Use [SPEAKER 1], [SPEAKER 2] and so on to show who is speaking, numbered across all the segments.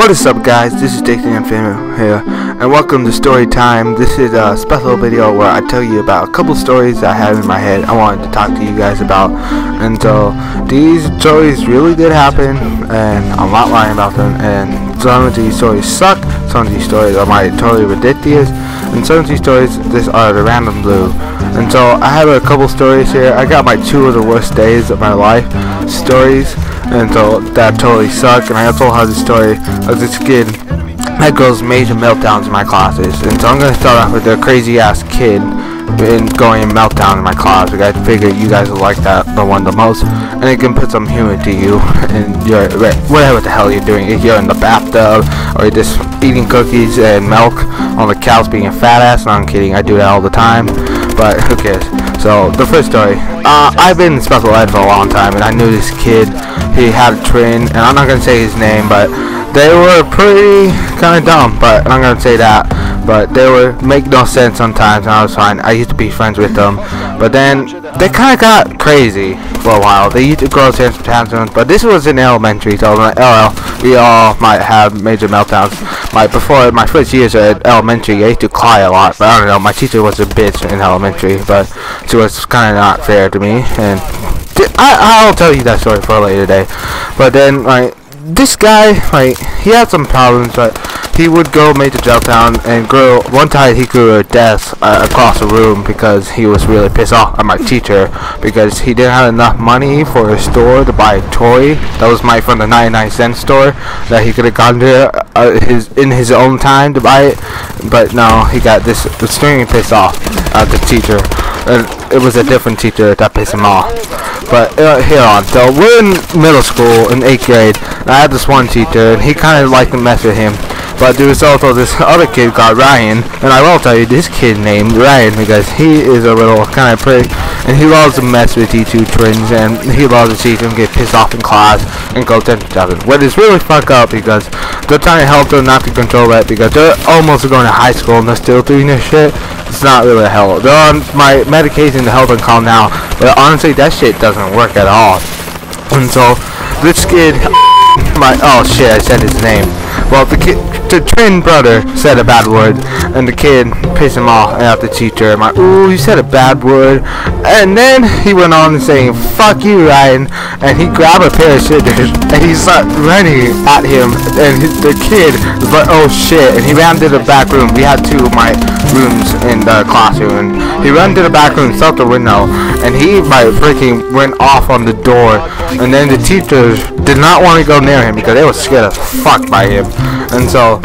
[SPEAKER 1] What is up, guys? This is JTMFILM here, and welcome to Story Time. This is a special video where I tell you about a couple stories that I have in my head I wanted to talk to you guys about. And so these stories really did happen, and I'm not lying about them. And some of these stories suck, some of these stories are totally ridiculous, and some of these stories just are the random blue. And so I have a couple stories here. I got my 2 of the worst days of my life stories, and so that totally sucked. And I also have the story of this kid that goes major meltdowns in my classes. And so I'm going to start off with a crazy ass kid going in meltdown in my class. I figure you guys will like that one the most, and it can put some humor to you and your whatever the hell you're doing. If you're in the bathtub or you're just eating cookies and milk on the couch being a fat ass. No, I'm kidding, I do that all the time, but who cares. So the first story, I've been in special ed for a long time, and I knew this kid. He had a twin, and I'm not gonna say his name, but they were pretty kind of dumb, but I'm gonna say that. But they would make no sense sometimes, and I was fine. I used to be friends with them, but then they kind of got crazy for a while. They used to grow tantrums, but this was in elementary, so like, we all might have major meltdowns. Before my first years at elementary, I used to cry a lot, but I don't know, my teacher was a bitch in elementary, but she was kind of not fair to me, and I'll tell you that story for a later day. But then, this guy, he had some problems, but he would go major meltdown and grow. One time he grew a desk across the room because he was really pissed off at my teacher because he didn't have enough money for a store to buy a toy that was from the 99-cent store that he could have gone to in his own time to buy it. But no, he got this extremely pissed off at the teacher, and it was a different teacher that pissed him off. But here on, so we're in middle school in 8th grade, and I had this one teacher, and he kind of liked to mess with him. But there was also this other kid called Ryan, and I will tell you this kid named Ryan because he is a little kind of prick, and he loves to mess with you 2 twins, and he loves to see them get pissed off in class and go 10 to 7. But it's really fucked up because they're trying to help them not to control that because they're almost going to high school and they're still doing this shit. It's not really help. They're on my medication to help them calm down, but honestly that shit doesn't work at all. And so this kid, oh shit, I said his name. Well, the twin brother said a bad word, and the kid pissed him off at the teacher. Ooh, he said a bad word, and then he went on and saying, "Fuck you, Ryan," and he grabbed a pair of scissors and he started running at him, and the kid was like, "Oh shit!" and he ran to the back room. We had 2 of my rooms in the classroom, and he ran to the back room, out the window, and he freaking went off on the door, and then the teachers did not want to go near him because they were scared as fuck by him. And so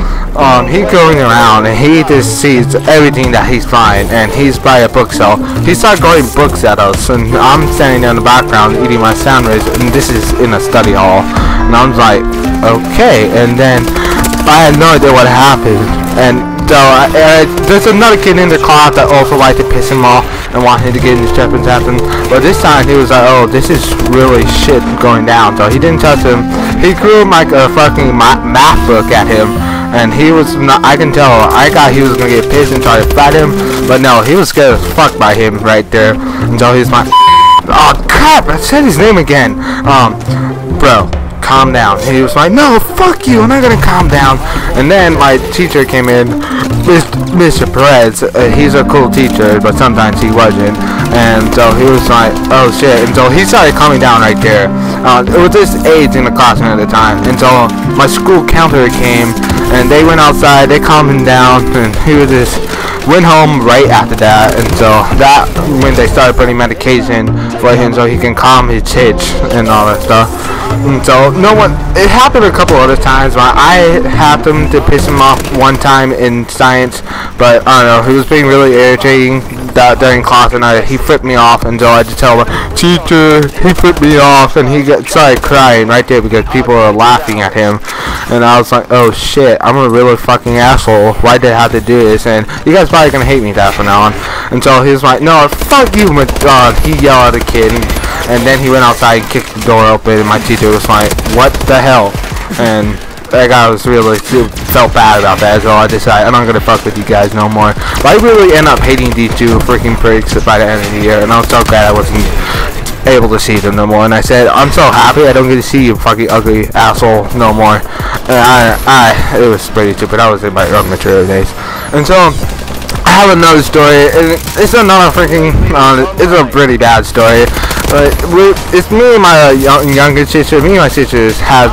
[SPEAKER 1] he's going around and he just sees everything that he's buying, and he's by a bookshelf. He started throwing books at us, and I'm standing in the background eating my sandwich, and this is in a study hall, and I'm like, okay. And then I had no idea what happened, and so there's another kid in the class that also liked to piss him off and wanted to get in disturbances happen. But this time he was like, oh, this is really shit going down. So he didn't touch him. He threw like a fucking math book at him, and he was not, I can tell, I thought he was gonna get pissed and try to fight him, but no, he was scared as fuck by him right there. And so he's like, oh crap, I said his name again. Bro, calm down. And he was like, no, fuck you, I'm not gonna calm down. And then my teacher came in, Mr. Perez. He's a cool teacher, but sometimes he wasn't. And so he was like, oh shit. And so he started calming down right there. It was just AIDS in the classroom at the time. And so my school counselor came, and they went outside, they calmed him down, and he was just went home right after that. And so that when they started putting medication for him so he can calm his itch and all that stuff. And so it happened a couple other times. I happened to piss him off one time in science, but I don't know, he was being really irritating during class, and he flipped me off, and so I had to tell him, teacher, he flipped me off, and he started crying right there because people were laughing at him. And I was like, oh shit, I'm a really fucking asshole, why did I have to do this? And you guys probably gonna hate me that from now on. And so he was like, no, fuck you, he yelled at the kid, and then he went outside and kicked the door open, and my teacher was like, what the hell? And that guy was really felt bad about that, so I decided I'm not gonna fuck with you guys no more. But I really end up hating these 2 freaking pricks by the end of the year, and I'm so glad I wasn't able to see them no more. And I said, I'm so happy I don't get to see you fucking ugly asshole no more. And it was pretty stupid. I was in my early mature days. And so I have another story, and it's another freaking, it's a pretty bad story. But it's me and my younger sister. Me and my sisters have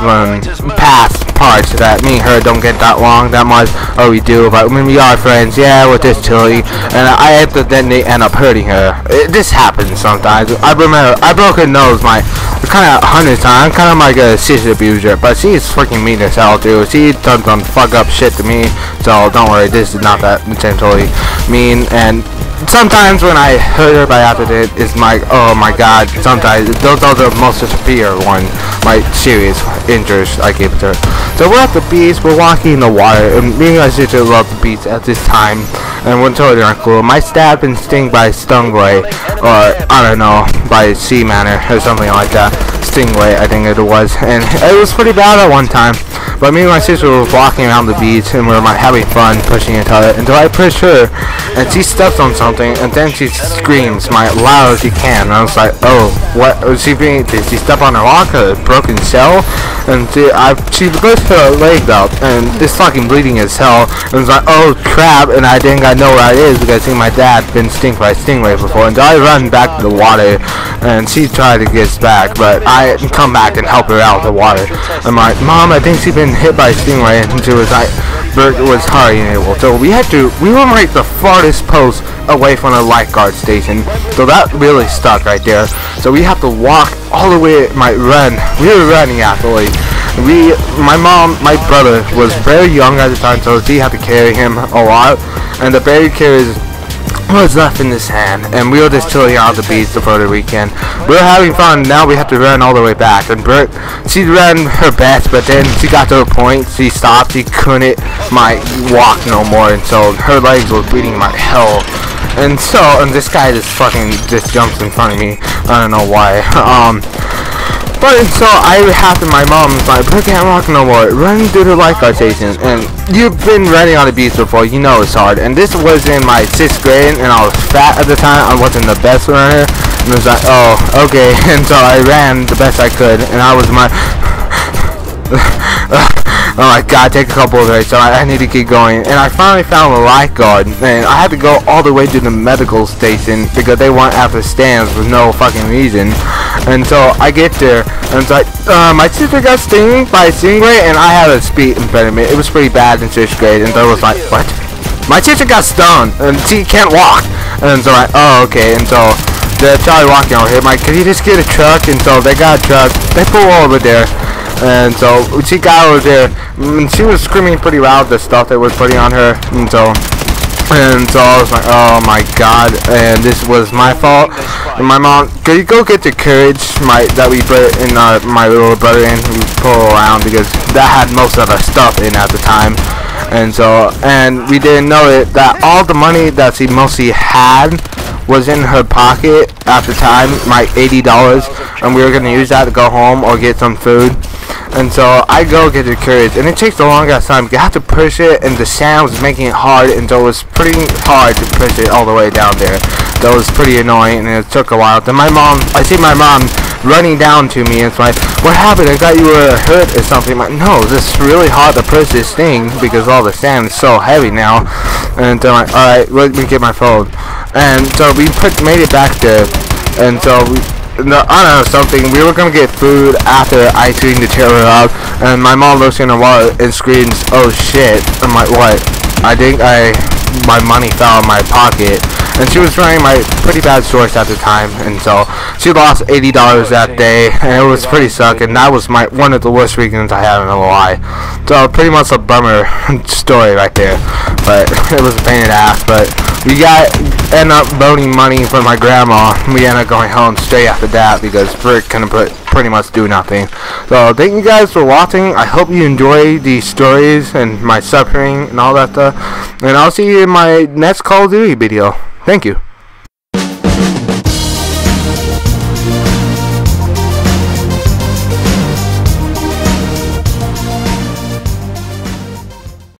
[SPEAKER 1] past parts that me and her don't get that along that much, or we do, but when we are friends, yeah, we're just chilly, and I accidentally end up hurting her. This happens sometimes. I remember I broke her nose kind of 100 times. I'm kind of like a sister abuser, but she's freaking mean as hell too. She done some fuck up shit to me, so don't worry, this is not that intentionally mean. And sometimes when I hurt her by accident, it's like, oh my god. Sometimes those are the most severe ones, my serious injuries I give to her. So we're at the beach, we're walking in the water, and me and my sister love the beach at this time, and we're totally uncool. My dad been stung by a stingray, or I don't know, by a sea manner or something like that. Stingray, I think it was, and it was pretty bad at one time. But me and my sister were walking around the beach, and we were having fun pushing each other until I pushed her, and she steps on something, and then she screams as loud as she can. And I was like, oh, what was she being? Did she step on a rock, a broken shell? And she lifted her leg up, and it's fucking bleeding as hell. And I was like, oh crap! And I think I know where it is because I think my dad been stung by a stingray before. And so I run back to the water, and she tried to get us back, but I come back and help her out of the water. I'm like, Mom, I think she's been hit by a stingray, and she was like, Bert was hardly able. So we were like the farthest post away from the lifeguard station, so that really stuck right there. So we have to walk all the way. We were running actually. My brother was very young at the time, so she had to carry him a lot, and the baby carries was left in his hand, and we were just chilling out at the beach for the weekend. We were having fun. Now we have to run all the way back, and Brooke, she ran her best, but then she got to a point, she stopped, she couldn't walk no more, and so her legs were bleeding like hell. And this guy just jumps in front of me. I don't know why. But so my mom's like, I can't walk no more. Run through the lifeguard station. And you've been running on the beach before, you know it's hard. And this was in my 6th grade, and I was fat at the time. I wasn't the best runner. And I was like, oh, okay. And so I ran the best I could, and I was oh my god, take a couple of days, so I need to keep going. And I finally found a lifeguard, and I had to go all the way to the medical station because they weren't at the stands for no fucking reason. And so I get there, and it's like, my sister got stung by a stingray, and I had a speech impediment. It was pretty bad in 6th grade, and so I was like, what? My sister got stung, and she can't walk. And so I'm like, oh, okay. And so they're trying walking over here. I'm like, can you just get a truck? And so they got a truck. They pull over there. And so she got over there, and she was screaming pretty loud the stuff that was putting on her, and so I was like, oh my god, and this was my fault. And my mom, can you go get the courage that we put in my little brother in, we pull around, because that had most of the stuff in at the time. And we didn't know it, that all the money that she mostly had was in her pocket at the time, like $80, and we were going to use that to go home or get some food. And so I go get the courage, and it takes the longest time. You have to push it, and the sand was making it hard, and so it was pretty hard to push it all the way down there. That was pretty annoying, and it took a while. Then I see my mom running down to me, and it's like, what happened? I thought you were hurt or something. I'm like, no, this is really hard to push this thing because all the sand is so heavy now. And so I'm like, alright, let me get my phone. And so we made it back there, and so I don't know, something. We were gonna get food after I cleaned the trailer up, and my mom looks in her wallet and screams, "Oh shit!" I'm like, "What?" I think my money fell in my pocket, and she was running my pretty bad source at the time, and so she lost $80 that day, and it was pretty suck, and that was one of the worst weekends I had in a lie. So pretty much a bummer story right there, but it was a pain in the ass. But we end up loaning money from my grandma. We ended up going home straight after that because Brick couldn't pretty much do nothing. So thank you guys for watching. I hope you enjoy these stories and my suffering and all that stuff. And I'll see you in my next Call of Duty video. Thank you.